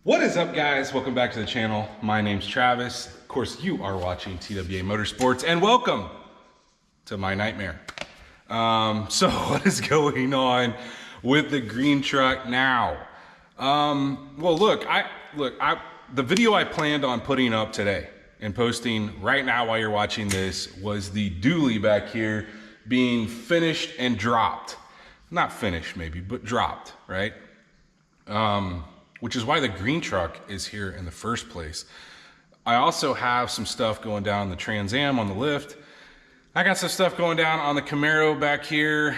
What is up, guys? Welcome back to the channel. My name's Travis. Of course, you are watching TWA Motorsports, and welcome to my nightmare. So what is going on with the green truck now? Well, the video I planned on putting up today and posting right now while you're watching this was the dually back here being finished and dropped. Not finished maybe, but dropped, right? Which is why the green truck is here in the first place. I also have some stuff going down the Trans Am on the lift. I got some stuff going down on the Camaro back here,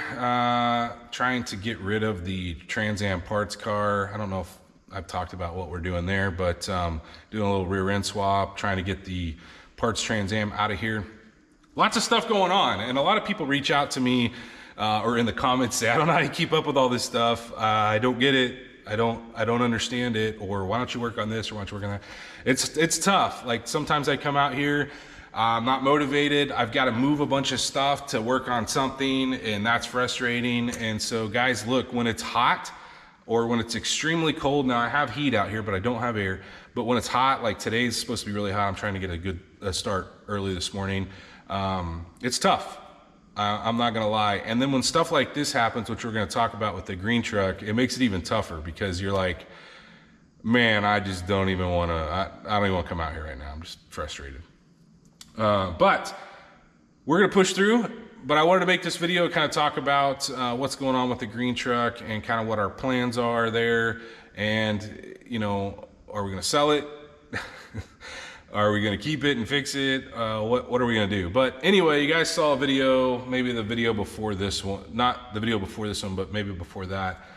trying to get rid of the Trans Am parts car. I don't know if I've talked about what we're doing there, but doing a little rear end swap, trying to get the parts Trans Am out of here. Lots of stuff going on, and a lot of people reach out to me or in the comments say, I don't know how you keep up with all this stuff. I don't get it. I don't understand it, or why don't you work on this, or why don't you work on that? It's tough. Like sometimes I come out here, I'm not motivated. I've got to move a bunch of stuff to work on something, and that's frustrating. And so guys, look, when it's hot or when it's extremely cold, now I have heat out here, but I don't have air. But when it's hot, like today's supposed to be really hot, I'm trying to get a good start early this morning. It's tough. I'm not gonna lie. And then when stuff like this happens, which we're gonna talk about with the green truck, it makes it even tougher because you're like, man, I just don't even wanna, I don't even wanna come out here right now. I'm just frustrated. But we're gonna push through. But I wanted to make this video kind of talk about what's going on with the green truck and kind of what our plans are there. And, you know, are we gonna sell it? Are we gonna keep it and fix it? What are we gonna do? But anyway, you guys saw a video, maybe the video before this one, not the video before this one, but maybe before that.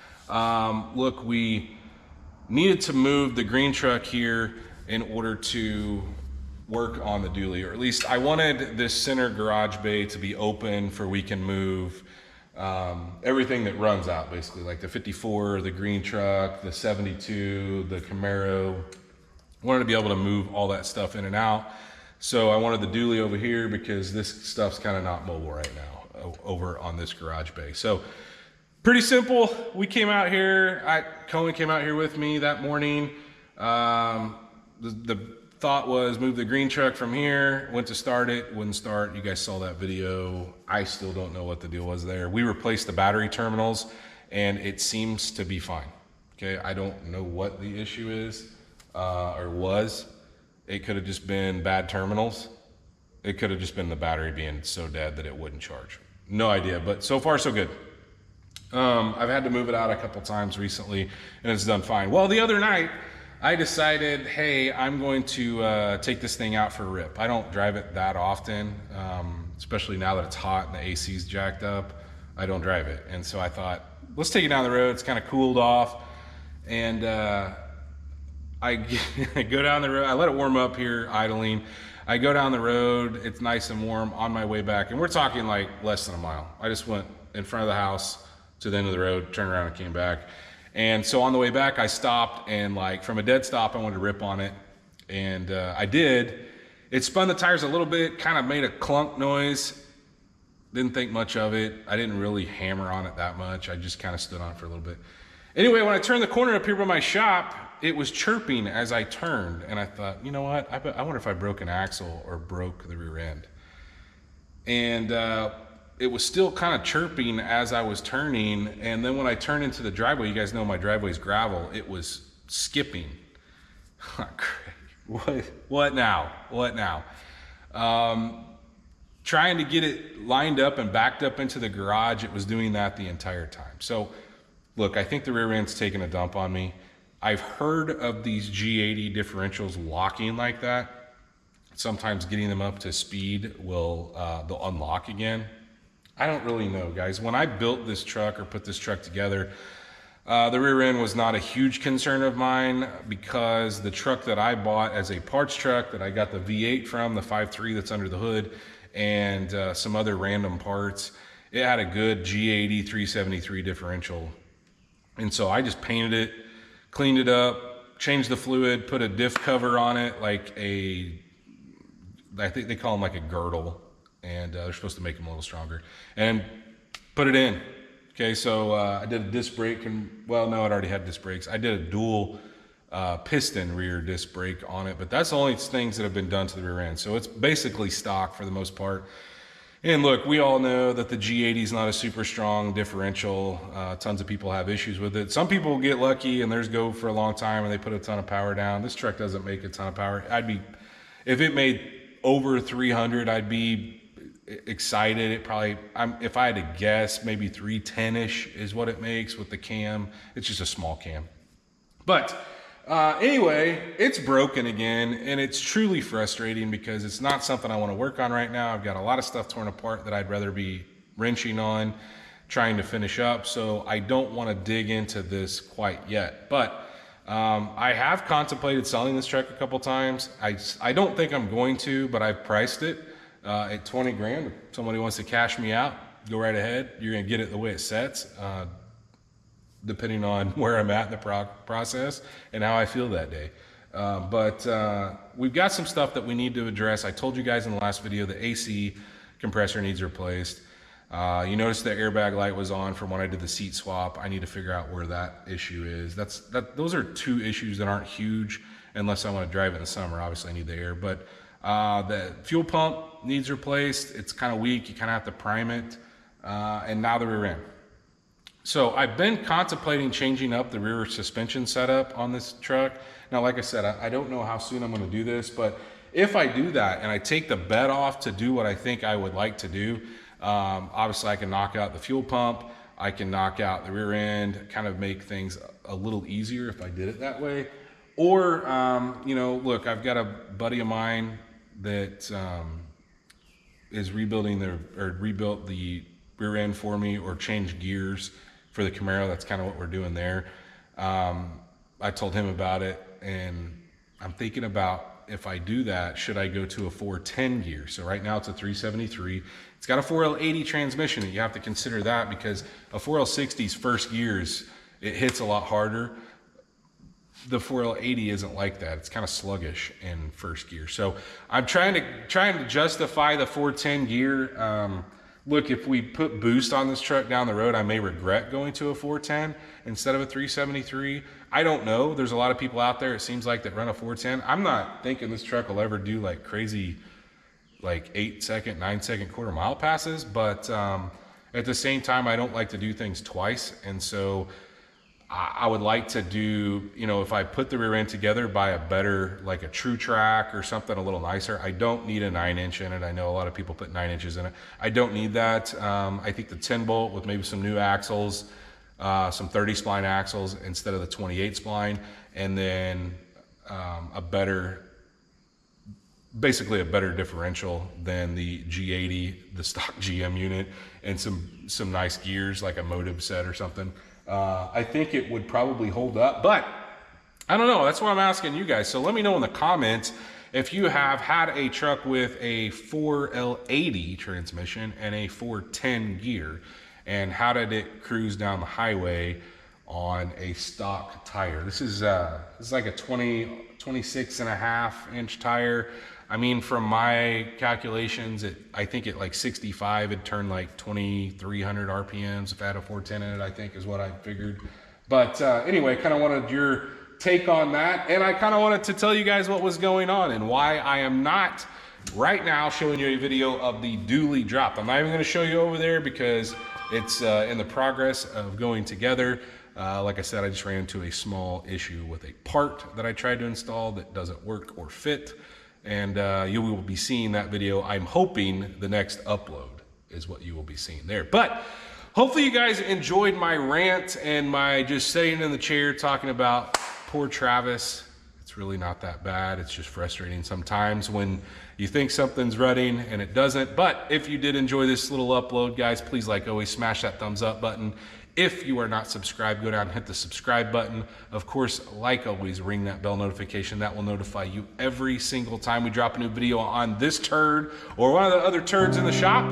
Look, we needed to move the green truck here in order to work on the dually, or at least I wanted this center garage bay to be open for we can move everything that runs out, basically, like the 54, the green truck, the 72, the Camaro. Wanted to be able to move all that stuff in and out. So I wanted the dually over here because this stuff's kind of not mobile right now over on this garage bay. So pretty simple. We came out here, Cohen came out here with me that morning. The thought was move the green truck from here, went to start it, wouldn't start. You guys saw that video. I still don't know what the deal was there. We replaced the battery terminals and it seems to be fine. Okay, I don't know what the issue is. Or was. It could have just been bad terminals. It could have just been the battery being so dead that it wouldn't charge. No idea, but so far so good. I've had to move it out a couple times recently and it's done fine. Well, the other night I decided, hey, I'm going to take this thing out for a rip. I don't drive it that often, especially now that it's hot and the AC's jacked up. I don't drive it. And so I thought, let's take it down the road. It's kind of cooled off. And I go down the road, I let it warm up here idling. I go down the road, it's nice and warm on my way back. And we're talking like less than a mile. I just went in front of the house to the end of the road, turned around and came back. And so on the way back, I stopped and like from a dead stop, I wanted to rip on it. And I did. It spun the tires a little bit, kind of made a clunk noise. Didn't think much of it. I didn't really hammer on it that much. I just kind of stood on it for a little bit. Anyway, when I turned the corner up here by my shop, it was chirping as I turned, and I thought, you know what? I wonder if I broke an axle or broke the rear end. And it was still kind of chirping as I was turning, and then when I turned into the driveway, you guys know my driveway's gravel, it was skipping. What now? What now? Trying to get it lined up and backed up into the garage, it was doing that the entire time. So, look, I think the rear end's taking a dump on me. I've heard of these G80 differentials locking like that. Sometimes getting them up to speed will, they'll unlock again. I don't really know, guys. When I built this truck or put this truck together, the rear end was not a huge concern of mine because the truck that I bought as a parts truck that I got the V8 from, the 5.3 that's under the hood, and some other random parts, it had a good G80 373 differential. And so I just painted it, cleaned it up, changed the fluid, put a diff cover on it, like I think they call them like a girdle, and they're supposed to make them a little stronger, and put it in. Okay, so I did a disc brake, and well, no, it already had disc brakes. I did a dual piston rear disc brake on it, but that's the only things that have been done to the rear end. So it's basically stock for the most part. And look, we all know that the G80 is not a super strong differential. Tons of people have issues with it. Some people get lucky and theirs go for a long time and they put a ton of power down. This truck doesn't make a ton of power. If it made over 300, I'd be excited. It probably, if I had to guess, maybe 310-ish is what it makes with the cam. It's just a small cam. But anyway, it's broken again, and it's truly frustrating because it's not something I want to work on right now. I've got a lot of stuff torn apart that I'd rather be wrenching on, trying to finish up. So I don't want to dig into this quite yet. But I have contemplated selling this truck a couple times. I don't think I'm going to, but I've priced it at 20 grand. If somebody wants to cash me out, go right ahead. You're going to get it the way it sets, depending on where I'm at in the process and how I feel that day. But we've got some stuff that we need to address. I told you guys in the last video the AC compressor needs replaced. You notice the airbag light was on from when I did the seat swap. I need to figure out where that issue is. Those are two issues that aren't huge unless I want to drive it in the summer. Obviously I need the air, but the fuel pump needs replaced. It's kind of weak. You kind of have to prime it. And now the rear end. So I've been contemplating changing up the rear suspension setup on this truck. Now, like I said, I don't know how soon I'm going to do this, but if I do that and I take the bed off to do what I think I would like to do, obviously I can knock out the fuel pump, I can knock out the rear end, kind of make things a little easier if I did it that way. Or, you know, look, I've got a buddy of mine that is rebuilt the rear end for me or changed gears for the Camaro. That's kind of what we're doing there. I told him about it, and I'm thinking about, if I do that, should I go to a 410 gear? So right now it's a 373. It's got a 4L80 transmission, and you have to consider that because a 4L60's first gears, it hits a lot harder. The 4L80 isn't like that. It's kind of sluggish in first gear. So I'm trying to justify the 410 gear. Look, if we put boost on this truck down the road, I may regret going to a 410 instead of a 373. I don't know. There's a lot of people out there, it seems like, that run a 410. I'm not thinking this truck will ever do like crazy, like 8-second, 9-second quarter mile passes. But at the same time, I don't like to do things twice. And so I would like to do, you know, if I put the rear end together, buy a better, like a Trutrac or something a little nicer. I don't need a 9-inch in it. I know a lot of people put 9 inches in it. I don't need that. I think the 10 bolt with maybe some new axles, some 30 spline axles instead of the 28 spline, and then basically a better differential than the G80, the stock GM unit, and some nice gears like a Motiv set or something. I think it would probably hold up, but I don't know. That's why I'm asking you guys. So let me know in the comments if you have had a truck with a 4L80 transmission and a 410 gear, and how did it cruise down the highway on a stock tire. This is like a 26.5-inch tire. I mean, from my calculations, I think at like 65, it'd turn like 2,300 RPMs if I had a 410 in it, I think is what I figured. But anyway, kind of wanted your take on that. And I kind of wanted to tell you guys what was going on and why I am not right now showing you a video of the dually drop. I'm not even going to show you over there because it's in the progress of going together. Like I said, I just ran into a small issue with a part that I tried to install that doesn't work or fit. And you will be seeing that video. I'm hoping the next upload is what you will be seeing there. But hopefully you guys enjoyed my rant and my just sitting in the chair talking about poor Travis. It's really not that bad. It's just frustrating sometimes when you think something's running and it doesn't. But if you did enjoy this little upload, guys, please, like always, smash that thumbs up button. If you are not subscribed, go down and hit the subscribe button. Of course, like always, ring that bell notification. That will notify you every single time we drop a new video on this turd or one of the other turds in the shop.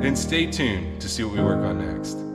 And stay tuned to see what we work on next.